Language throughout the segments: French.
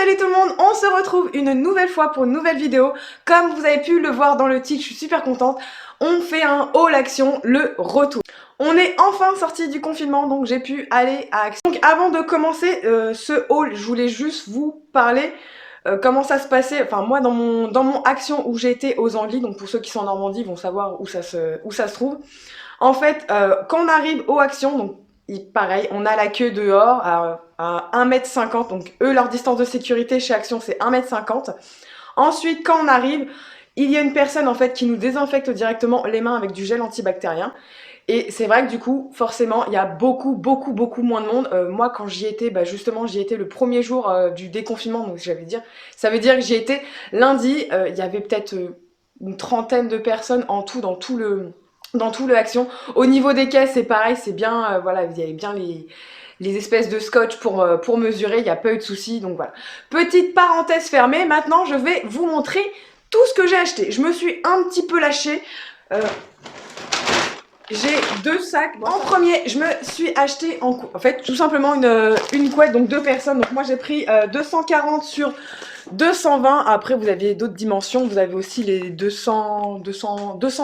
Salut tout le monde, on se retrouve une nouvelle fois pour une nouvelle vidéo. Comme vous avez pu le voir dans le titre, je suis super contente. On fait un haul action, le retour. On est enfin sorti du confinement, donc j'ai pu aller à Action. Donc avant de commencer ce haul, je voulais juste vous parler comment ça se passait. Enfin moi dans mon Action où j'ai été aux Anglais, donc pour ceux qui sont en Normandie ils vont savoir où ça se trouve. En fait, quand on arrive aux Actions, donc pareil, on a la queue dehors à 1,50 m, donc eux leur distance de sécurité chez Action c'est 1,50 m. Ensuite quand on arrive, il y a une personne en fait qui nous désinfecte directement les mains avec du gel antibactérien. Et c'est vrai que du coup, forcément, il y a beaucoup moins de monde. Moi, quand j'y étais, bah justement, j'y étais le premier jour du déconfinement, donc ça veut dire que j'y étais lundi. Il y avait peut-être une trentaine de personnes en tout dans tout le Action. Au niveau des caisses, c'est pareil, c'est bien, voilà, il y avait bien les espèces de scotch pour mesurer, il n'y a pas eu de soucis, donc voilà. Petite parenthèse fermée, maintenant je vais vous montrer tout ce que j'ai acheté. Je me suis un petit peu lâchée. J'ai deux sacs. En premier, je me suis acheté en fait tout simplement une couette, donc deux personnes. Donc moi j'ai pris 240 sur 220. Après vous avez d'autres dimensions. Vous avez aussi les 200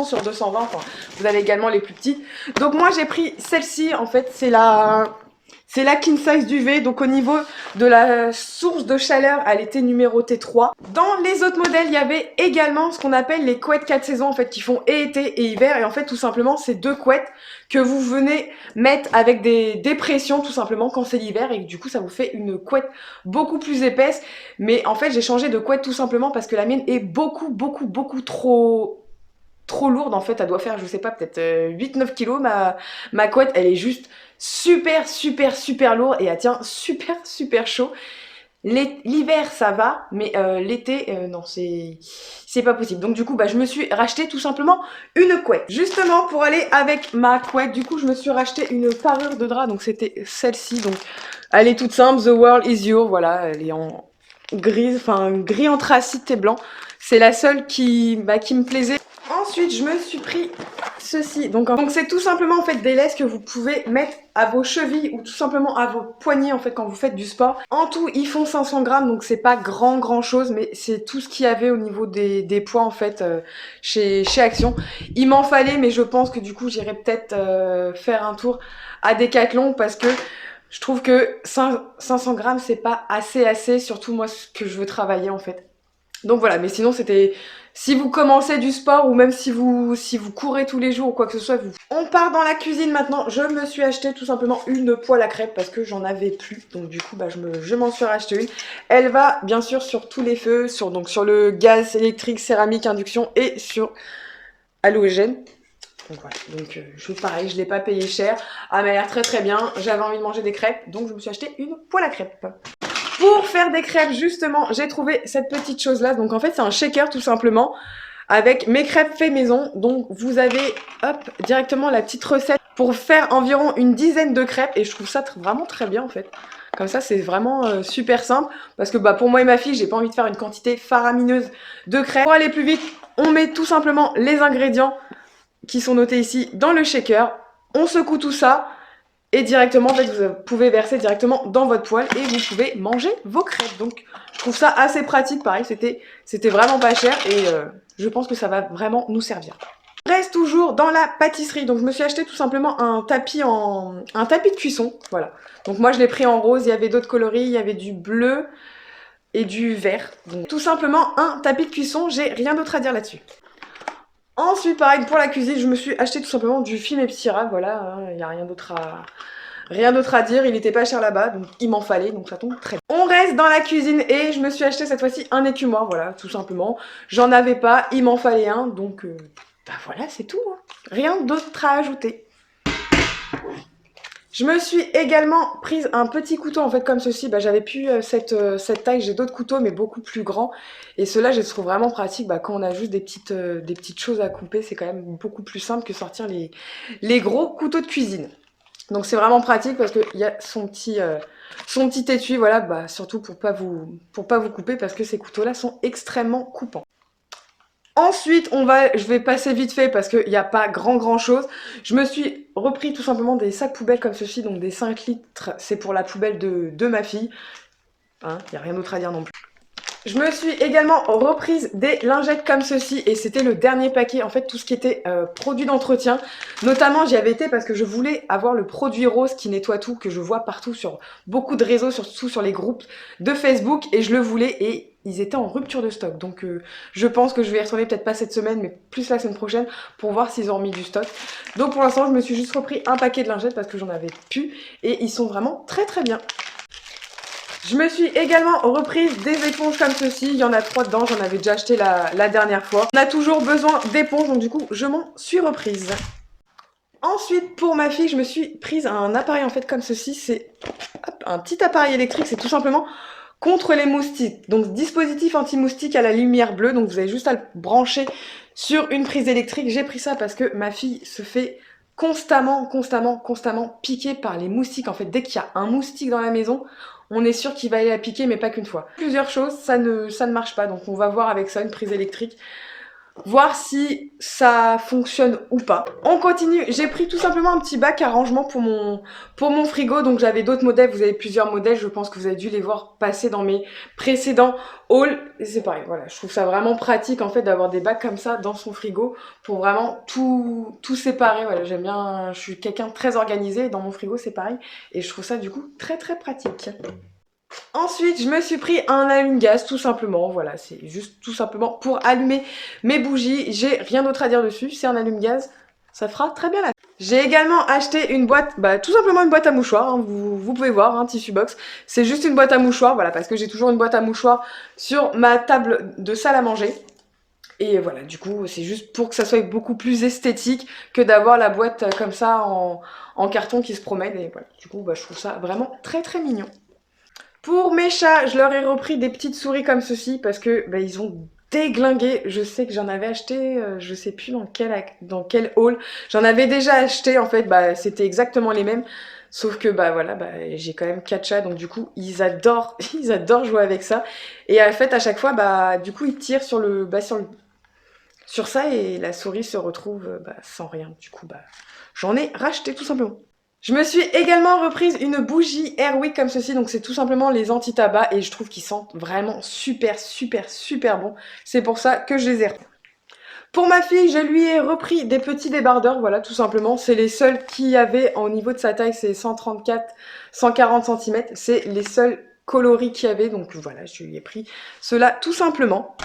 sur 220. Enfin, vous avez également les plus petites. Donc moi j'ai pris celle-ci. En fait c'est la king size duvet, donc au niveau de la source de chaleur, elle était numérotée 3. Dans les autres modèles, il y avait également ce qu'on appelle les couettes 4 saisons, en fait, qui font et été et hiver. Et en fait, tout simplement, c'est deux couettes que vous venez mettre avec des pressions, tout simplement, quand c'est l'hiver. Et du coup, ça vous fait une couette beaucoup plus épaisse. Mais en fait, j'ai changé de couette tout simplement parce que la mienne est beaucoup trop lourde. En fait, elle doit faire, je sais pas, peut-être 8-9 kilos. Ma couette, elle est juste super lourde et elle tient super chaud. L'hiver ça va, mais l'été non, c'est pas possible. Donc du coup bah je me suis racheté tout simplement une couette. Justement pour aller avec ma couette, du coup je me suis racheté une parure de drap, donc c'était celle-ci. Donc elle est toute simple, The World Is Yours, voilà, elle est en gris, enfin gris anthracite et blanc. C'est la seule qui me plaisait. Ensuite, je me suis pris ceci. Donc c'est tout simplement en fait des laisses que vous pouvez mettre à vos chevilles ou tout simplement à vos poignets en fait quand vous faites du sport. En tout, ils font 500 grammes, donc c'est pas grand chose, mais c'est tout ce qu'il y avait au niveau des poids en fait chez Action. Il m'en fallait, mais je pense que du coup j'irai peut-être faire un tour à Decathlon parce que je trouve que 500 grammes c'est pas assez, surtout moi ce que je veux travailler en fait. Donc voilà, mais sinon c'était... Si vous commencez du sport ou même si vous courez tous les jours ou quoi que ce soit, On part dans la cuisine maintenant. Je me suis acheté tout simplement une poêle à crêpes parce que j'en avais plus. Donc du coup, bah, je m'en suis racheté une. Elle va bien sûr sur tous les feux, sur le gaz électrique, céramique, induction et sur halogène. Donc voilà, donc pareil, je l'ai pas payé cher. Ah mais elle a l'air très bien. J'avais envie de manger des crêpes, donc je me suis acheté une poêle à crêpes. Pour faire des crêpes, justement, j'ai trouvé cette petite chose-là. Donc en fait, c'est un shaker tout simplement avec mes crêpes fait maison. Donc vous avez, hop, directement la petite recette pour faire environ une dizaine de crêpes. Et je trouve ça vraiment très bien en fait. Comme ça, c'est vraiment super simple. Parce que bah, pour moi et ma fille, j'ai pas envie de faire une quantité faramineuse de crêpes. Pour aller plus vite, on met tout simplement les ingrédients qui sont notés ici dans le shaker. On secoue tout ça. Et directement, en fait, vous pouvez verser directement dans votre poêle et vous pouvez manger vos crêpes. Donc, je trouve ça assez pratique. Pareil, c'était vraiment pas cher et je pense que ça va vraiment nous servir. On reste toujours dans la pâtisserie. Donc, je me suis acheté tout simplement un tapis de cuisson. Voilà. Donc, moi, je l'ai pris en rose. Il y avait d'autres coloris. Il y avait du bleu et du vert. Donc, tout simplement un tapis de cuisson. J'ai rien d'autre à dire là-dessus. Ensuite, pareil, pour la cuisine, je me suis acheté tout simplement du film Epstira, voilà, il n'y a rien d'autre à dire, il était pas cher là-bas, donc il m'en fallait, donc ça tombe très bien. On reste dans la cuisine et je me suis acheté cette fois-ci un écumoire, voilà, tout simplement. J'en avais pas, il m'en fallait un, donc bah voilà, c'est tout, hein. Rien d'autre à ajouter. Je me suis également prise un petit couteau en fait comme ceci, bah, j'avais plus cette taille, j'ai d'autres couteaux mais beaucoup plus grands et ceux-là je les trouve vraiment pratiques quand on a juste des petites choses à couper, c'est quand même beaucoup plus simple que sortir les gros couteaux de cuisine. Donc c'est vraiment pratique parce qu'il y a son petit étui, voilà, bah, surtout pour pas vous couper parce que ces couteaux-là sont extrêmement coupants. Ensuite, je vais passer vite fait parce qu'il n'y a pas grand chose. Je me suis repris tout simplement des sacs poubelles comme ceci, donc des 5 litres, c'est pour la poubelle de ma fille. Hein, il n'y a rien d'autre à dire non plus. Je me suis également reprise des lingettes comme ceci et c'était le dernier paquet, en fait tout ce qui était produit d'entretien. Notamment j'y avais été parce que je voulais avoir le produit rose qui nettoie tout, que je vois partout sur beaucoup de réseaux, surtout sur les groupes de Facebook, et je le voulais et ils étaient en rupture de stock. Donc je pense que je vais y retourner, peut-être pas cette semaine mais plus la semaine prochaine, pour voir s'ils ont remis du stock. Donc pour l'instant je me suis juste repris un paquet de lingettes parce que j'en avais plus et ils sont vraiment très très bien. Je me suis également reprise des éponges comme ceci, il y en a 3 dedans, j'en avais déjà acheté la dernière fois. On a toujours besoin d'éponges, donc du coup je m'en suis reprise. Ensuite pour ma fille, je me suis prise un appareil en fait comme ceci, c'est un petit appareil électrique, c'est tout simplement contre les moustiques. Donc dispositif anti-moustique à la lumière bleue, donc vous avez juste à le brancher sur une prise électrique. J'ai pris ça parce que ma fille se fait constamment piquer par les moustiques. En fait, dès qu'il y a un moustique dans la maison, on est sûr qu'il va aller la piquer, mais pas qu'une fois. Plusieurs choses, ça ne marche pas, donc on va voir avec ça une prise électrique. Voir si ça fonctionne ou pas. On continue, j'ai pris tout simplement un petit bac à rangement pour mon frigo, donc j'avais d'autres modèles, vous avez plusieurs modèles, je pense que vous avez dû les voir passer dans mes précédents hauls, et c'est pareil, voilà, je trouve ça vraiment pratique en fait d'avoir des bacs comme ça dans son frigo, pour vraiment tout séparer, voilà, j'aime bien, je suis quelqu'un de très organisé, et dans mon frigo c'est pareil, et je trouve ça du coup très pratique. Ensuite, je me suis pris un allume-gaz, tout simplement, voilà, c'est juste tout simplement pour allumer mes bougies, j'ai rien d'autre à dire dessus, c'est un allume-gaz, ça fera très bien la... J'ai également acheté une boîte, tout simplement une boîte à mouchoirs, hein, vous pouvez voir, hein, Tissu Box, c'est juste une boîte à mouchoirs, voilà, parce que j'ai toujours une boîte à mouchoirs sur ma table de salle à manger. Et voilà, du coup, c'est juste pour que ça soit beaucoup plus esthétique que d'avoir la boîte comme ça en carton qui se promène, et voilà, du coup, je trouve ça vraiment très mignon. Pour mes chats, je leur ai repris des petites souris comme ceci parce que ils ont déglingué. Je sais que j'en avais acheté, je sais plus dans quel haul. J'en avais déjà acheté en fait, c'était exactement les mêmes. Sauf que voilà, j'ai quand même 4 chats, donc du coup ils adorent, ils adorent jouer avec ça. Et en fait à chaque fois, du coup ils tirent sur ça et la souris se retrouve sans rien. Du coup j'en ai racheté tout simplement. Je me suis également reprise une bougie Airwick comme ceci, donc c'est tout simplement les anti-tabac et je trouve qu'ils sentent vraiment super bon. C'est pour ça que je les ai repris. Pour ma fille, je lui ai repris des petits débardeurs, voilà, tout simplement. C'est les seuls qu'il y avait au niveau de sa taille, c'est 134, 140 cm. C'est les seuls coloris qu'il y avait, donc voilà, je lui ai pris cela tout simplement.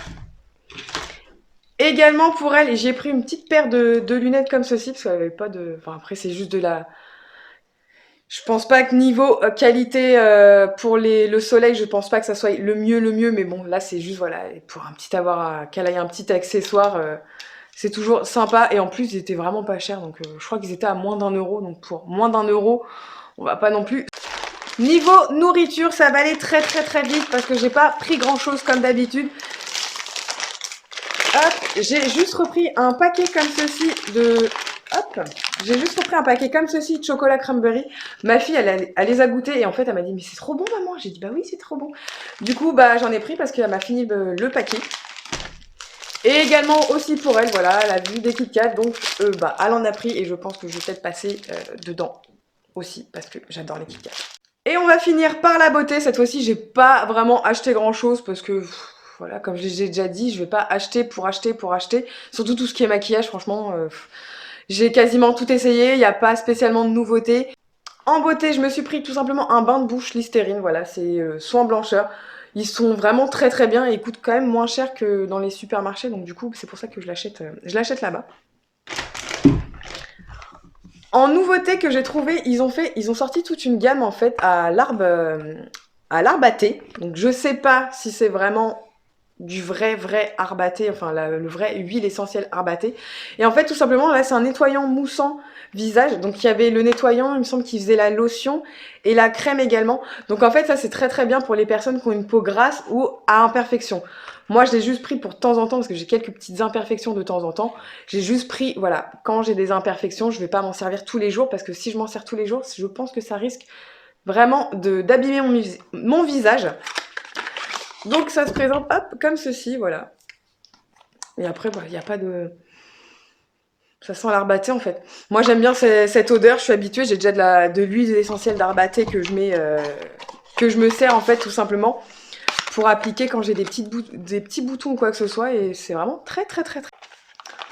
Également pour elle, j'ai pris une petite paire de lunettes comme ceci, parce qu'elle avait pas de... Enfin après c'est juste de la... Je pense pas que niveau qualité pour le soleil, je pense pas que ça soit le mieux, mais bon, là c'est juste, voilà, pour un petit qu'elle ait un petit accessoire, c'est toujours sympa, et en plus ils étaient vraiment pas chers, donc je crois qu'ils étaient à moins d'1 euro, donc pour moins d'1 euro, on va pas non plus... Niveau nourriture, ça va aller très vite, parce que j'ai pas pris grand chose comme d'habitude. Hop, j'ai juste repris un paquet comme ceci de... Hop, j'ai juste repris un paquet comme ceci de chocolat cranberry. Ma fille, elle les a goûtés et en fait, elle m'a dit « Mais c'est trop bon, maman !» J'ai dit « Bah oui, c'est trop bon !» Du coup, j'en ai pris parce qu'elle m'a fini le paquet. Et également aussi pour elle, voilà, elle a vu des Kit Kat, donc elle en a pris et je pense que je vais peut-être passer dedans aussi parce que j'adore les Kit Kat. Et on va finir par la beauté. Cette fois-ci, j'ai pas vraiment acheté grand-chose parce que... Voilà, comme j'ai déjà dit, je vais pas acheter pour acheter. Surtout tout ce qui est maquillage, franchement, j'ai quasiment tout essayé, il n'y a pas spécialement de nouveautés. En beauté, je me suis pris tout simplement un bain de bouche Listerine, voilà, c'est soin blancheur. Ils sont vraiment très bien et ils coûtent quand même moins cher que dans les supermarchés, donc du coup, c'est pour ça que je l'achète là-bas. En nouveauté que j'ai trouvé, ils ont sorti toute une gamme en fait à l'arbre à thé. Donc je sais pas si c'est vraiment du vrai arbre à thé, enfin le vrai huile essentielle arbre à thé. Et en fait tout simplement là c'est un nettoyant moussant visage, donc il y avait le nettoyant, il me semble qu'il faisait la lotion et la crème également. Donc en fait ça c'est très bien pour les personnes qui ont une peau grasse ou à imperfection. Moi je l'ai juste pris pour de temps en temps parce que j'ai quelques petites imperfections de temps en temps. J'ai juste pris, voilà, quand j'ai des imperfections, je vais pas m'en servir tous les jours parce que si je m'en sers tous les jours, je pense que ça risque vraiment d'abîmer mon visage. Donc ça se présente, hop, comme ceci, voilà. Et après, il n'y a pas de... Ça sent l'arbre à thé en fait. Moi j'aime bien cette odeur, je suis habituée, j'ai déjà de l'huile essentielle d'arbre à thé que je me sers en fait tout simplement pour appliquer quand j'ai des petits boutons ou quoi que ce soit, et c'est vraiment très très très très.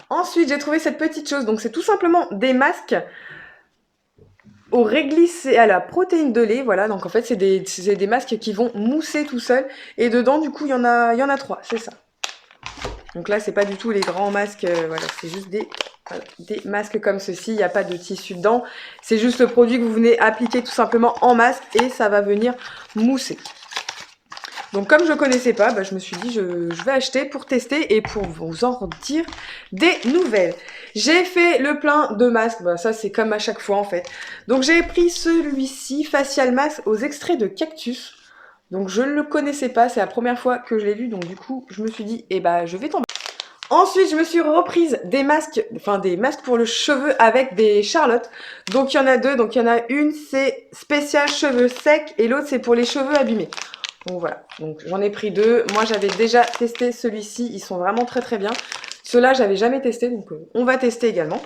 Ensuite, j'ai trouvé cette petite chose, donc c'est tout simplement des masques au réglisse et à la protéine de lait, voilà, donc en fait c'est des masques qui vont mousser tout seuls, et dedans du coup il y en a 3, c'est ça. Donc là c'est pas du tout les grands masques, voilà, c'est juste des masques comme ceci, il n'y a pas de tissu dedans, c'est juste le produit que vous venez appliquer tout simplement en masque et ça va venir mousser. Donc comme je connaissais pas, bah, je me suis dit je vais acheter pour tester et pour vous en dire des nouvelles. J'ai fait le plein de masques, bah, ça c'est comme à chaque fois en fait. Donc j'ai pris celui-ci, Facial Mask aux extraits de cactus. Donc je ne le connaissais pas, c'est la première fois que je l'ai vu, donc du coup je me suis dit eh bah je vais tomber. Ensuite, je me suis reprise des masques pour le cheveu avec des Charlotte. Donc il y en a 2, donc il y en a une c'est spécial cheveux secs et l'autre c'est pour les cheveux abîmés. Donc voilà, donc j'en ai pris 2. Moi j'avais déjà testé celui-ci, ils sont vraiment très très bien. Ceux-là j'avais jamais testé, donc on va tester également.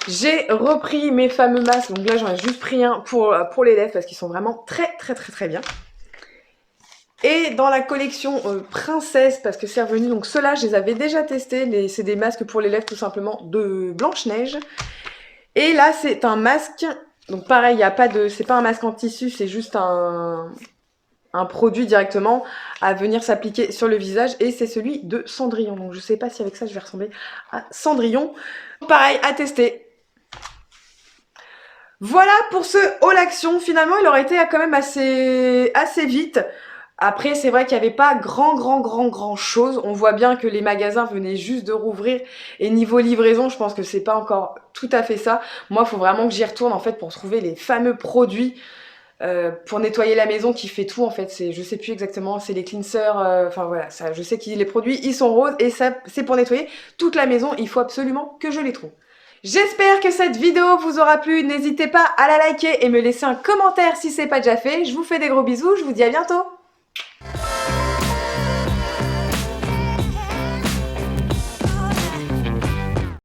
J'ai repris mes fameux masques, donc là j'en ai juste pris un pour les lèvres parce qu'ils sont vraiment très très très très bien. Et dans la collection princesse, parce que c'est revenu, donc ceux-là je les avais déjà testés, c'est des masques pour les lèvres tout simplement de Blanche-Neige. Et là c'est un masque, donc pareil, c'est pas un masque en tissu, c'est juste un produit directement à venir s'appliquer sur le visage et c'est celui de Cendrillon. Donc je sais pas si avec ça je vais ressembler à Cendrillon. Pareil, à tester. Voilà pour ce haul action. Finalement, il aurait été quand même assez vite. Après, c'est vrai qu'il n'y avait pas grand chose. On voit bien que les magasins venaient juste de rouvrir. Et niveau livraison, je pense que c'est pas encore tout à fait ça. Moi, il faut vraiment que j'y retourne en fait pour trouver les fameux produits pour nettoyer la maison qui fait tout en fait. Je sais plus exactement, c'est les cleansers. Enfin voilà, ça, je sais que les produits ils sont roses et ça c'est pour nettoyer toute la maison. Il faut absolument que je les trouve. J'espère que cette vidéo vous aura plu. N'hésitez pas à la liker et me laisser un commentaire si c'est pas déjà fait. Je vous fais des gros bisous. Je vous dis à bientôt.